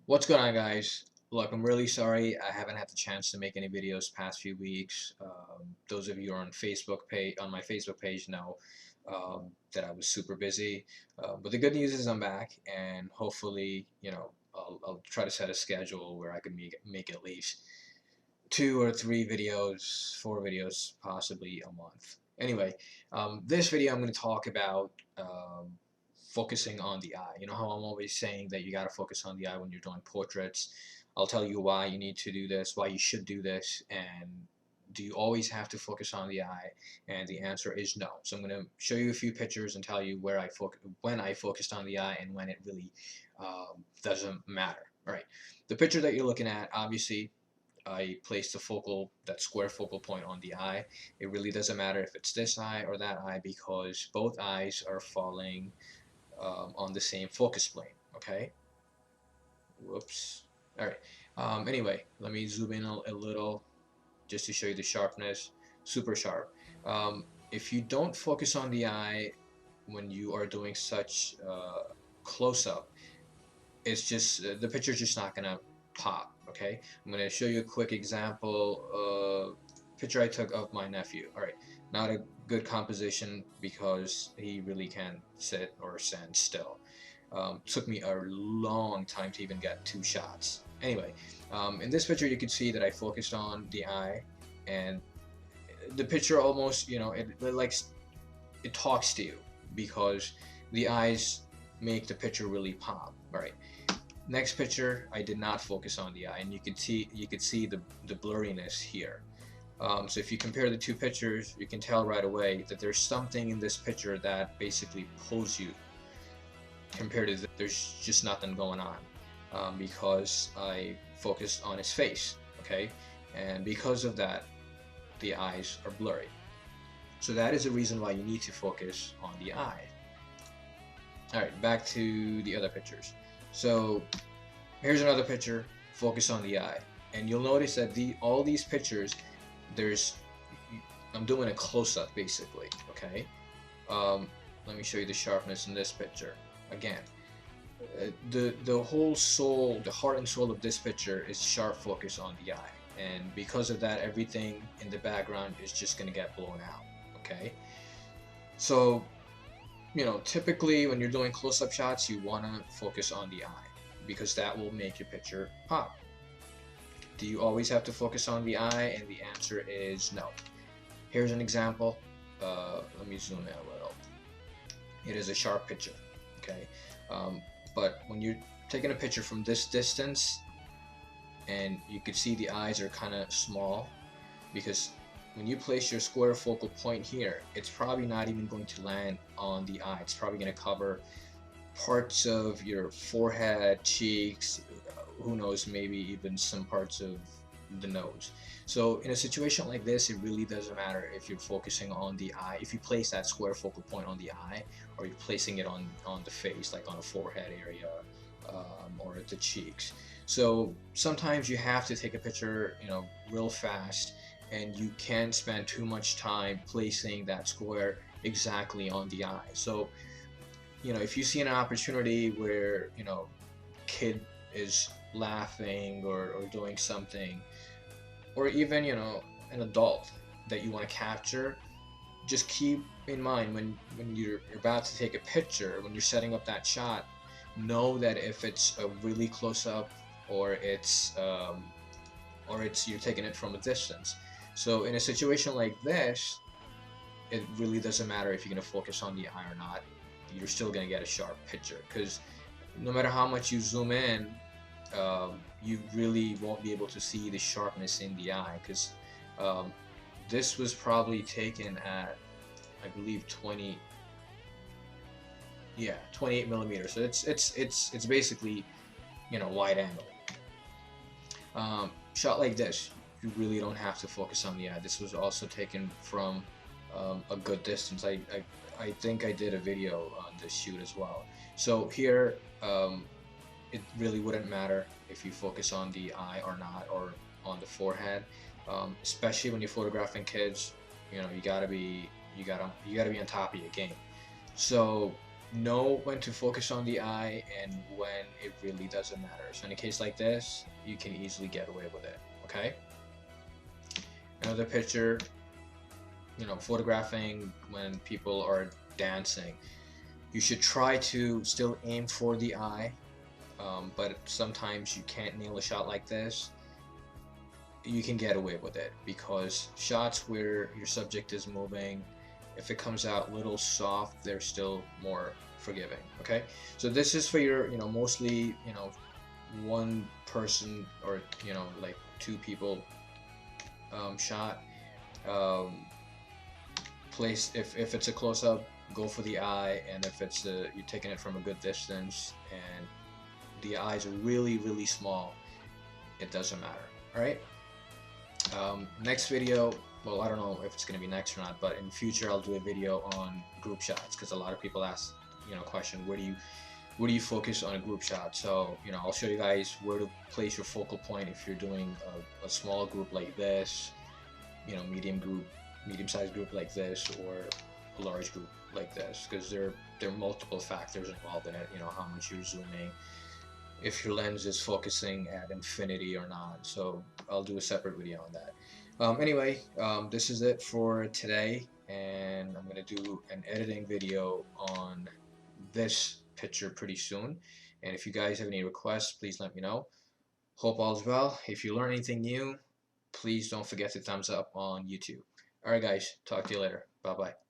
What's going on, guys? Look, I'm really sorry I haven't had the chance to make any videos past few weeks. Those of you who are on my Facebook page know that I was super busy. But the good news is I'm back, and hopefully, I'll try to set a schedule where I can make at least 2 or 3 videos, 4 videos, possibly a month. Anyway, this video I'm going to talk about focusing on the eye. You know how I'm always saying that you got to focus on the eye when you're doing portraits. I'll tell you why you need to do this, why you should do this, and do you always have to focus on the eye? And the answer is no. So I'm going to show you a few pictures and tell you when I focused on the eye and when it really doesn't matter. All right, the picture that you're looking at, obviously, I place that square focal point on the eye. It really doesn't matter if it's this eye or that eye because both eyes are falling on the same focus plane. Okay. Whoops. All right. Anyway, let me zoom in a little just to show you the sharpness. Super sharp. If you don't focus on the eye when you are doing such close-up, it's just the picture's just not gonna pop. Okay. I'm gonna show you a quick example. Picture I took of my nephew. All right. Not a good composition because he really can't sit or stand still. Took me a long time to even get 2 shots. Anyway, in this picture you can see that I focused on the eye, and the picture almost, it talks to you because the eyes make the picture really pop. All right. Next picture, I did not focus on the eye, and you could see the blurriness here. So if you compare the two pictures, you can tell right away that there's something in this picture that basically pulls you compared to there's just nothing going on because I focused on his face, okay? And because of that, the eyes are blurry. So that is the reason why you need to focus on the eye. Alright, back to the other pictures. So here's another picture, focus on the eye. And you'll notice that all these pictures, I'm doing a close-up basically, okay? Let me show you the sharpness in this picture. Again, the whole soul, the heart and soul of this picture is sharp focus on the eye. And because of that, everything in the background is just gonna get blown out, okay? So, typically when you're doing close-up shots, you wanna focus on the eye because that will make your picture pop. Do you always have to focus on the eye? And the answer is no. Here's an example. Let me zoom in a little. It is a sharp picture, okay? But when you're taking a picture from this distance, and you can see the eyes are kind of small, because when you place your square focal point here, it's probably not even going to land on the eye. It's probably going to cover parts of your forehead, cheeks, who knows, maybe even some parts of the nose. So in a situation like this, it really doesn't matter if you're focusing on the eye, if you place that square focal point on the eye, or you're placing it on the face, like on the forehead area, or at the cheeks. So sometimes you have to take a picture, real fast, and you can't spend too much time placing that square exactly on the eye. So, if you see an opportunity where, kid is laughing or doing something, or even an adult that you want to capture, just keep in mind when you're about to take a picture, when you're setting up that shot, know that if it's a really close up or it's you're taking it from a distance. So in a situation like this, it really doesn't matter if you're going to focus on the eye or not. You're still going to get a sharp picture because no matter how much you zoom in, you really won't be able to see the sharpness in the eye because this was probably taken at, I believe, 28 millimeters. So it's basically, wide angle. Shot like this, you really don't have to focus on the eye. This was also taken from a good distance. I think I did a video on this shoot as well. So here, it really wouldn't matter if you focus on the eye or not, or on the forehead, especially when you're photographing kids. You gotta be on top of your game. So know when to focus on the eye and when it really doesn't matter. So in a case like this, you can easily get away with it. Okay. Another picture, photographing when people are dancing. You should try to still aim for the eye, but sometimes you can't nail a shot like this. You can get away with it because shots where your subject is moving, if it comes out a little soft, they're still more forgiving. Okay, so this is for your, mostly, one person or like two people shot. Place if it's a close-up, go for the eye, and if it's you're taking it from a good distance and the eyes are really small, it doesn't matter. All right. Next video, well, I don't know if it's going to be next or not, but in future I'll do a video on group shots because a lot of people ask, question, where do you focus on a group shot? So, I'll show you guys where to place your focal point if you're doing a small group like this, medium-sized group like this, or a large group like this, because there are multiple factors involved in it. How much you're zooming, if your lens is focusing at infinity or not. So I'll do a separate video on that. Anyway, this is it for today, and I'm gonna do an editing video on this picture pretty soon. And if you guys have any requests, please let me know. Hope all's well. If you learn anything new, please don't forget to thumbs up on YouTube. Alright guys, talk to you later. Bye bye.